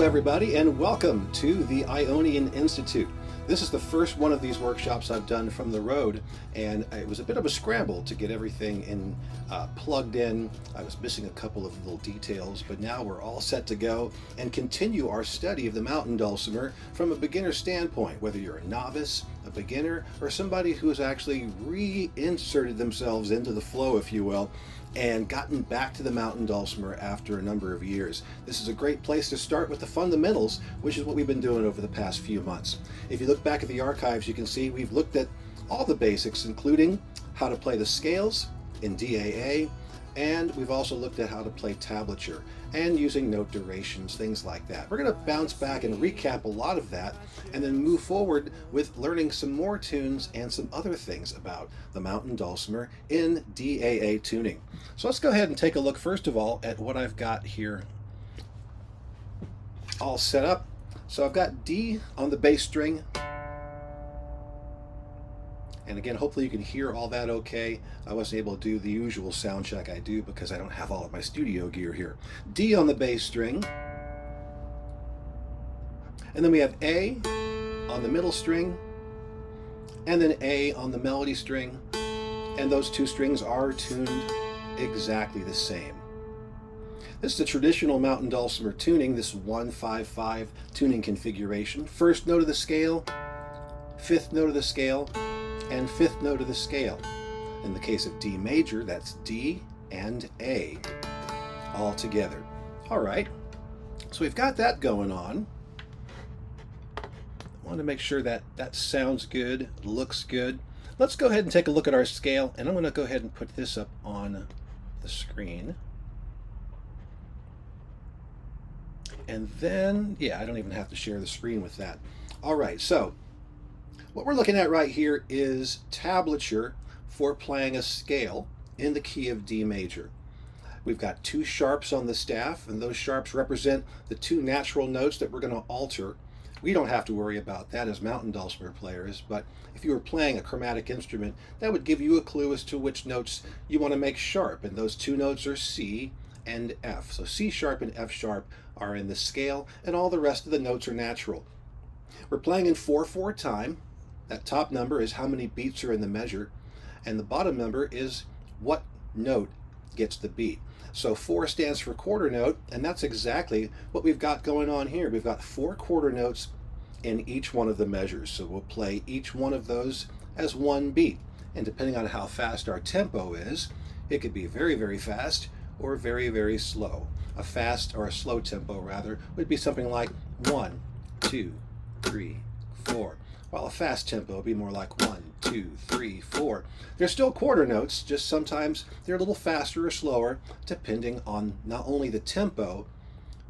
everybody, and welcome to the Ionian Institute. This is the first one of these workshops I've done from the road, and it was a bit of a scramble to get everything plugged in. I was missing a couple of little details, but now we're all set to go and continue our study of the mountain dulcimer from a beginner standpoint, whether you're a novice, a beginner, or somebody who has actually reinserted themselves into the flow, if you will, and gotten back to the mountain dulcimer after a number of years. This is a great place to start with the fundamentals, which is what we've been doing over the past few months. If you look back at the archives, you can see we've looked at all the basics, including how to play the scales in DAA, and we've also looked at how to play tablature and using note durations, things like that. We're going to bounce back and recap a lot of that and then move forward with learning some more tunes and some other things about the mountain dulcimer in DAA tuning. So let's go ahead and take a look first of all at what I've got here all set up. So I've got D on the bass string. And again, hopefully you can hear all that okay. I wasn't able to do the usual sound check I do because I don't have all of my studio gear here. D on the bass string. And then we have A on the middle string. And then A on the melody string. And those two strings are tuned exactly the same. This is the traditional mountain dulcimer tuning, this 1-5-5 tuning configuration. First note of the scale, fifth note of the scale, and fifth note of the scale. In the case of D major, that's D and A all together. All right, so we've got that going on. I want to make sure that that sounds good, looks good. Let's go ahead and take a look at our scale, and I'm going to go ahead and put this up on the screen. And then, yeah, I don't even have to share the screen with that. All right, so what we're looking at right here is tablature for playing a scale in the key of D major. We've got two sharps on the staff, and those sharps represent the two natural notes that we're going to alter. We don't have to worry about that as mountain dulcimer players, but if you were playing a chromatic instrument, that would give you a clue as to which notes you want to make sharp, and those two notes are C and F. So C sharp and F sharp are in the scale, and all the rest of the notes are natural. We're playing in 4/4 time. That top number is how many beats are in the measure, and the bottom number is what note gets the beat. So 4 stands for quarter note, and that's exactly what we've got going on here. We've got 4 quarter notes in each one of the measures, so we'll play each one of those as one beat. And depending on how fast our tempo is, it could be very, very fast or very, very slow. A fast or a slow tempo, rather, would be something like 1, 2, 3, 4. While a fast tempo would be more like 1, 2, 3, 4. They're still quarter notes, just sometimes they're a little faster or slower, depending on not only the tempo,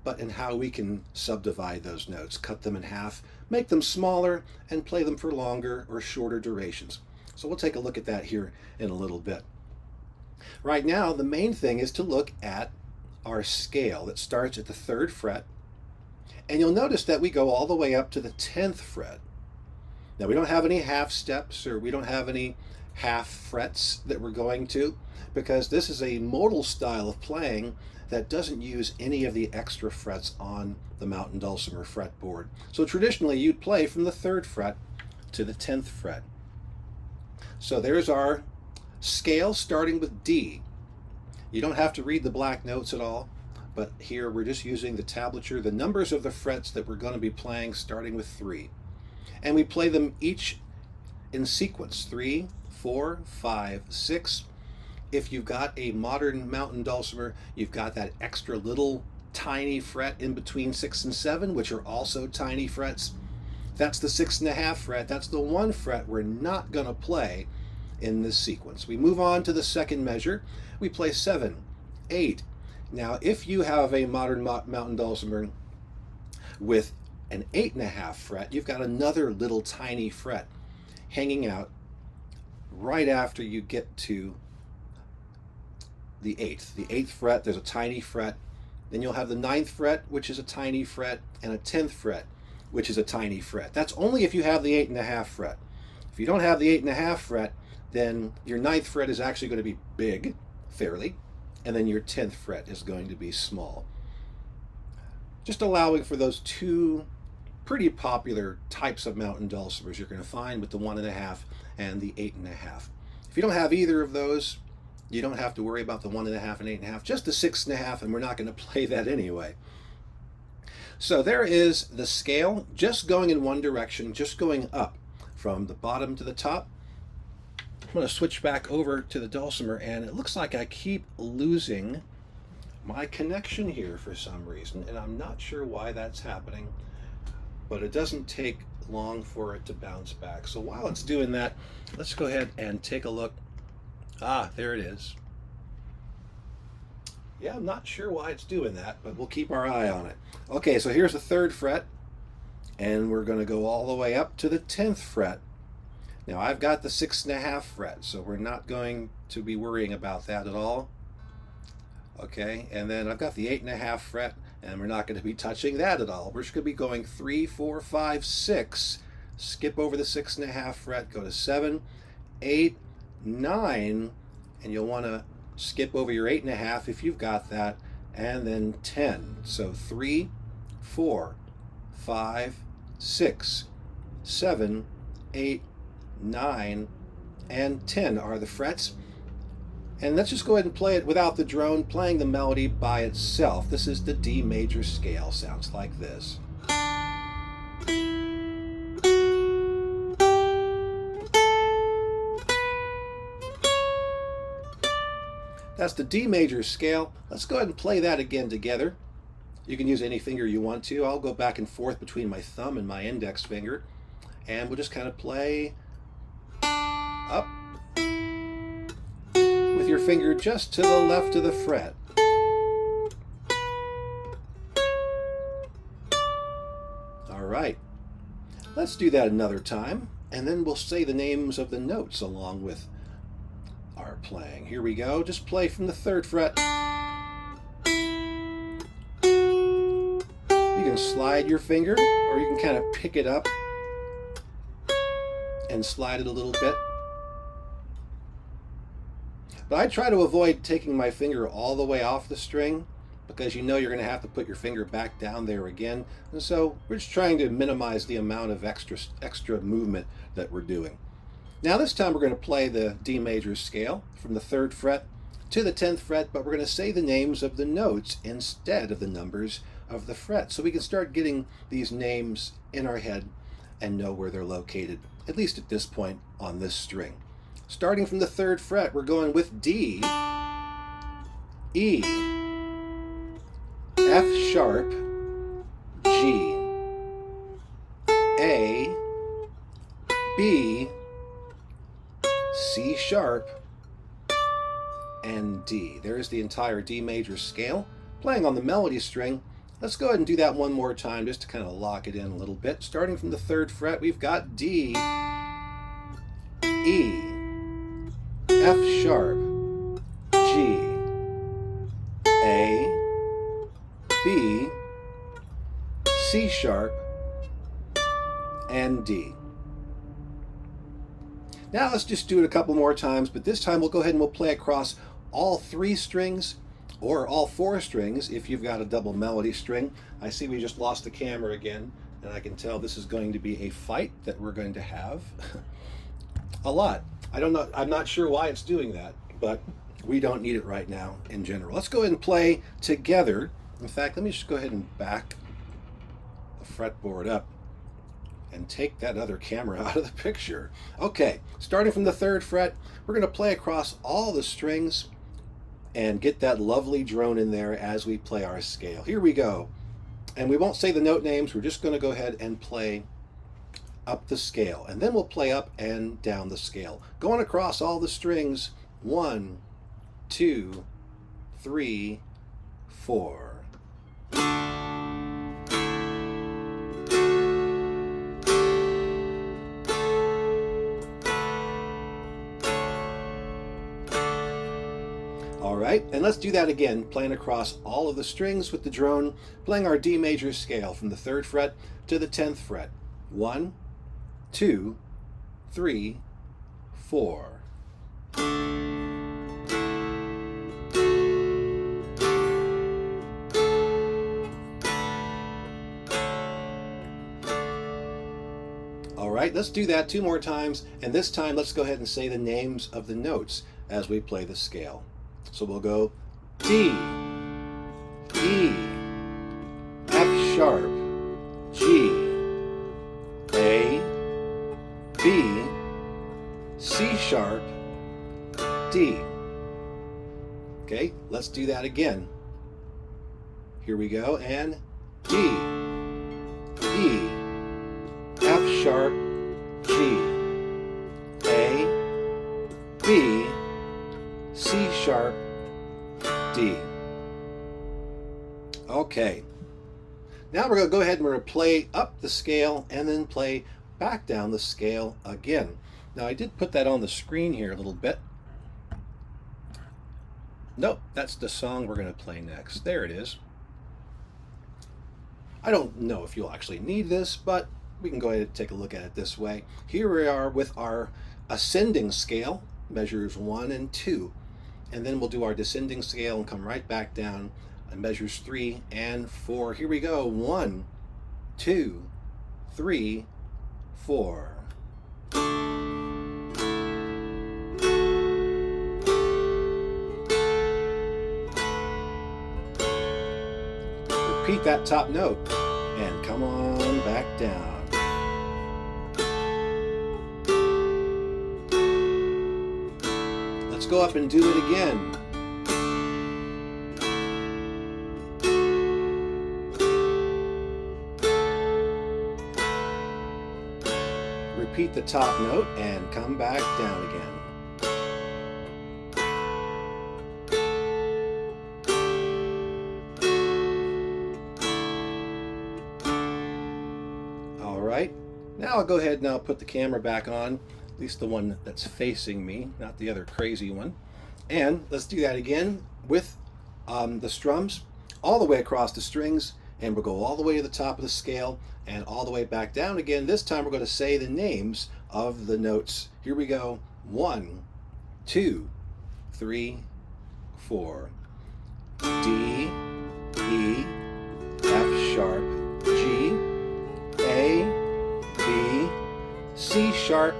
but in how we can subdivide those notes, cut them in half, make them smaller, and play them for longer or shorter durations. So we'll take a look at that here in a little bit. Right now, the main thing is to look at our scale that starts at the 3rd fret, and you'll notice that we go all the way up to the 10th fret. Now, we don't have any half steps, or we don't have any half frets that we're going to, because this is a modal style of playing that doesn't use any of the extra frets on the mountain dulcimer fretboard. So traditionally, you'd play from the 3rd fret to the 10th fret. So there's our scale starting with D. You don't have to read the black notes at all, but here we're just using the tablature, the numbers of the frets that we're going to be playing starting with 3. And we play them each in sequence, 3, 4, 5, 6. If you've got a modern mountain dulcimer, you've got that extra little tiny fret in between 6 and 7, which are also tiny frets. That's the 6.5 fret. That's the 1 fret we're not going to play in this sequence. We move on to the 2nd measure. We play 7, 8. Now, if you have a modern mountain dulcimer with an 8.5 fret, you've got another little tiny fret hanging out right after you get to the 8th. The 8th fret, there's a tiny fret. Then you'll have the 9th fret, which is a tiny fret, and a 10th fret, which is a tiny fret. That's only if you have the 8.5 fret. If you don't have the 8.5 fret, then your 9th fret is actually going to be big, fairly, and then your 10th fret is going to be small. just allowing for those two pretty popular types of mountain dulcimers you're going to find with the 1.5 and the 8.5. If you don't have either of those, you don't have to worry about the 1.5 and 8.5, just the 6.5, and we're not going to play that anyway. So there is the scale, just going in one direction, just going up from the bottom to the top. I'm going to switch back over to the dulcimer, and it looks like I keep losing my connection here for some reason, and I'm not sure why that's happening, but it doesn't take long for it to bounce back. So while it's doing that, let's go ahead and take a look. Ah, there it is. Yeah, I'm not sure why it's doing that, but we'll keep our eye on it. Okay, so here's the 3rd fret, and we're going to go all the way up to the 10th fret. Now I've got the 6.5 fret, so we're not going to be worrying about that at all. Okay, and then I've got the 8.5 fret, and we're not going to be touching that at all. We're just going to be going 3, 4, 5, 6, skip over the 6.5 fret, go to 7, 8, 9, and you'll want to skip over your 8.5 if you've got that, and then 10. So 3, 4, 5, 6, 7, 8, 9, and 10 are the frets. And let's just go ahead and play it without the drone, playing the melody by itself. This is the D major scale. Sounds like this. That's the D major scale. Let's go ahead and play that again together. You can use any finger you want to. I'll go back and forth between my thumb and my index finger, and we'll just kind of play up with your finger just to the left of the fret. All right, let's do that another time, and then we'll say the names of the notes along with our playing. Here we go. Just play from the 3rd fret. You can slide your finger, or you can kind of pick it up and slide it a little bit. But I try to avoid taking my finger all the way off the string, because you know you're going to have to put your finger back down there again. And so we're just trying to minimize the amount of extra movement that we're doing. Now this time we're going to play the D major scale from the 3rd fret to the 10th fret, but we're going to say the names of the notes instead of the numbers of the frets, so we can start getting these names in our head and know where they're located, at least at this point on this string. Starting from the 3rd fret, we're going with D, E, F sharp, G, A, B, C sharp, and D. There's the entire D major scale. Playing on the melody string, let's go ahead and do that one more time just to kind of lock it in a little bit. Starting from the 3rd fret, we've got D, E, F sharp, G, A, B, C sharp, and D. Now let's just do it a couple more times, but this time we'll go ahead and we'll play across all 3 strings, or all 4 strings if you've got a double melody string. I see we just lost the camera again, and I can tell this is going to be a fight that we're going to have a lot. I don't know, I'm not sure why it's doing that, but we don't need it right now in general. Let's go ahead and play together. In fact, let me just go ahead and back the fretboard up and take that other camera out of the picture. Okay, starting from the 3rd fret, we're going to play across all the strings and get that lovely drone in there as we play our scale. Here we go. And we won't say the note names, we're just going to go ahead and play up the scale. And then we'll play up and down the scale. Going across all the strings, 1, 2, 3, 4. All right, and let's do that again, playing across all of the strings with the drone, playing our D major scale from the 3rd fret to the 10th fret. 1, 2, 3, 4. All right, let's do that 2 more times, and this time let's go ahead and say the names of the notes as we play the scale. So we'll go D, E, F sharp, G, A, B, C sharp, D. Okay, let's do that again. Here we go, and D, E, F sharp, G, A, B, C sharp, D. Okay. Now we're going to go ahead and we're going to play up the scale and then play back down the scale again. Now I did put that on the screen here a little bit. Nope, that's the song we're going to play next. There it is. I don't know if you'll actually need this, but we can go ahead and take a look at it this way. Here we are with our ascending scale, measures 1 and 2. And then we'll do our descending scale and come right back down and measures 3 and 4. Here we go. 1, 2, 3, 4. Repeat that top note and come on back down. Let's go up and do it again. Repeat the top note and come back down again. All right, now I'll go ahead and I'll put the camera back on, at least the one that's facing me, not the other crazy one. And let's do that again with the strums all the way across the strings, and we'll go all the way to the top of the scale and all the way back down again. This time we're going to say the names of the notes. Here we go. 1, 2, 3, 4. D, E, F sharp, G, A, B, C sharp,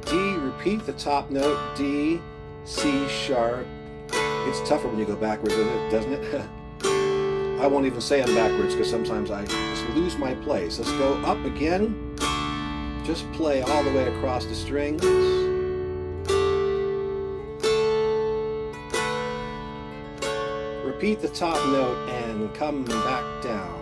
D. Repeat the top note. D, C sharp. It's tougher when you go backwards, doesn't it? I won't even say them backwards because sometimes I just lose my place. Let's go up again. Just play all the way across the strings. Repeat the top note and come back down.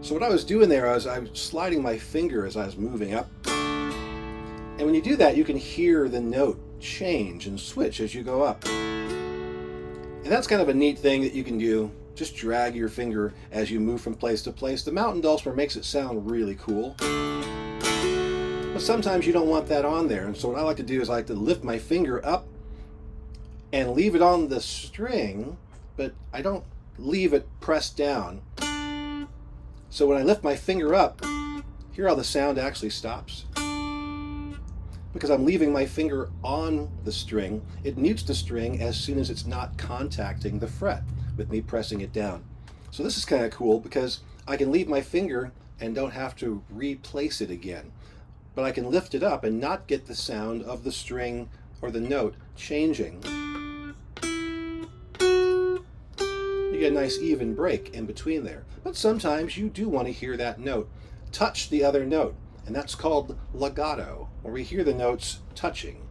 So what I was doing there, I was sliding my finger as I was moving up. And when you do that, you can hear the note change and switch as you go up. And that's kind of a neat thing that you can do. Just drag your finger as you move from place to place. The mountain dulcimer makes it sound really cool. But sometimes you don't want that on there. And so what I like to do is I like to lift my finger up and leave it on the string, but I don't leave it pressed down. So when I lift my finger up, hear how the sound actually stops? Because I'm leaving my finger on the string. It mutes the string as soon as it's not contacting the fret with me pressing it down. So this is kind of cool because I can leave my finger and don't have to replace it again. But I can lift it up and not get the sound of the string or the note changing. You get a nice even break in between there. But sometimes you do want to hear that note touch the other note, and that's called legato, where we hear the notes touching.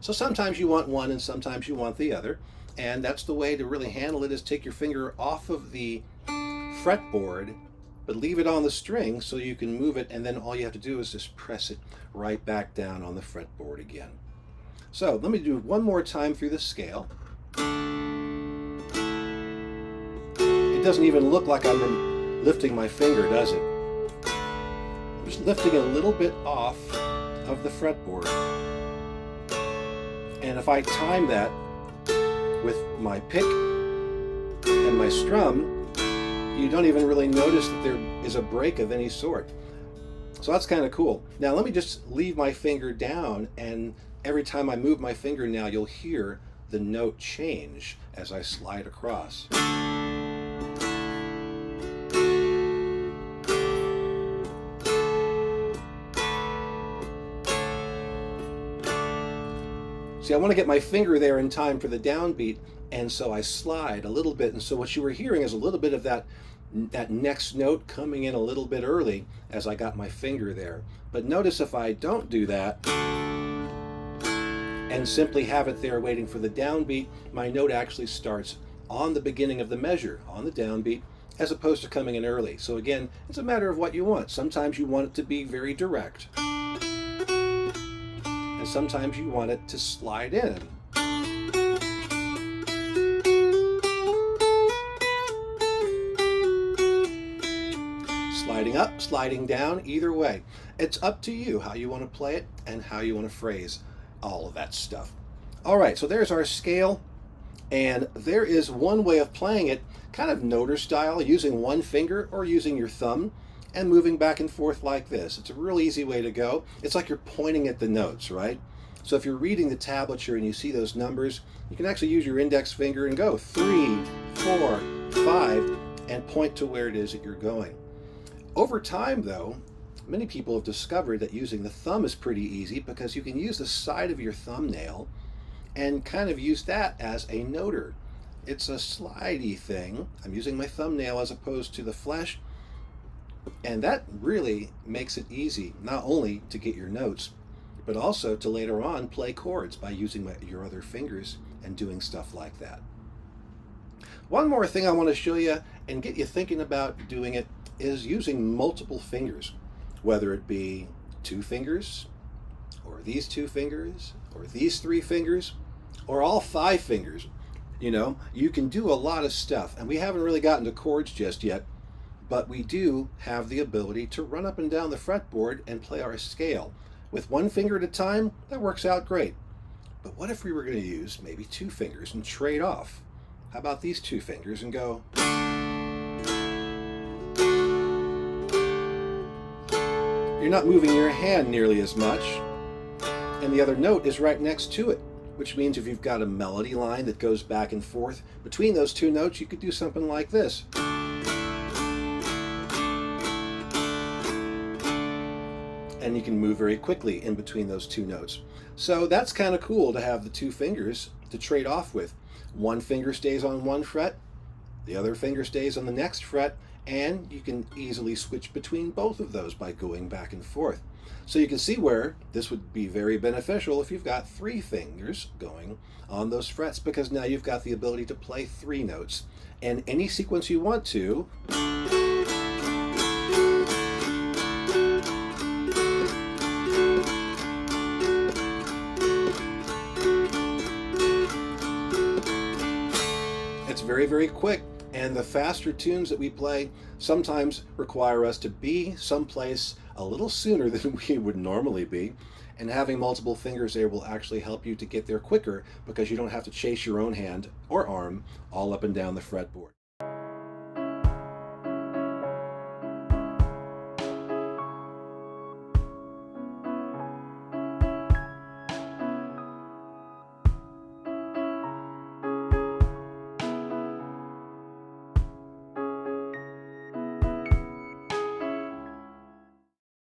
So sometimes you want one and sometimes you want the other, and that's the way to really handle it, is take your finger off of the fretboard but leave it on the string so you can move it, and then all you have to do is just press it right back down on the fretboard again. So let me do it one more time through the scale. It doesn't even look like I'm lifting my finger, does it? I'm just lifting a little bit off of the fretboard. And if I time that with my pick and my strum, you don't even really notice that there is a break of any sort. So that's kind of cool. Now let me just leave my finger down and Every time I move my finger now, you'll hear the note change as I slide across. See, I want to get my finger there in time for the downbeat, and so I slide a little bit. And so what you were hearing is a little bit of that next note coming in a little bit early as I got my finger there. But notice if I don't do that and simply have it there waiting for the downbeat, my note actually starts on the beginning of the measure, on the downbeat, as opposed to coming in early. So again, it's a matter of what you want. Sometimes you want it to be very direct, and sometimes you want it to slide in. Sliding up, sliding down, either way. It's up to you how you want to play it and how you want to phrase all of that stuff. All right, so there's our scale, and there is one way of playing it, kind of noter style, using one finger or using your thumb and moving back and forth like this. It's a real easy way to go. It's like you're pointing at the notes, right? So if you're reading the tablature and you see those numbers, you can actually use your index finger and go 3, 4, 5, and point to where it is that you're going. Over time, though, many people have discovered that using the thumb is pretty easy because you can use the side of your thumbnail and kind of use that as a noter. It's a slidey thing. I'm using my thumbnail as opposed to the flesh, and that really makes it easy not only to get your notes, but also to later on play chords by using your other fingers and doing stuff like that. One more thing I want to show you and get you thinking about doing it is using multiple fingers, whether it be 2 fingers, or these 2 fingers, or these 3 fingers, or all 5 fingers. You know, you can do a lot of stuff, and we haven't really gotten to chords just yet, but we do have the ability to run up and down the fretboard and play our scale. With 1 finger at a time, that works out great. But what if we were going to use maybe 2 fingers and trade off? How about these 2 fingers and go... You're not moving your hand nearly as much, and the other note is right next to it, which means if you've got a melody line that goes back and forth between those 2 notes, you could do something like this. And you can move very quickly in between those 2 notes. So that's kind of cool to have the 2 fingers to trade off with. 1 finger stays on 1 fret, the other finger stays on the next fret, and you can easily switch between both of those by going back and forth. So you can see where this would be very beneficial if you've got 3 fingers going on those frets, because now you've got the ability to play 3 notes and any sequence you want to. It's very, very quick. And the faster tunes that we play sometimes require us to be someplace a little sooner than we would normally be. And having multiple fingers there will actually help you to get there quicker because you don't have to chase your own hand or arm all up and down the fretboard.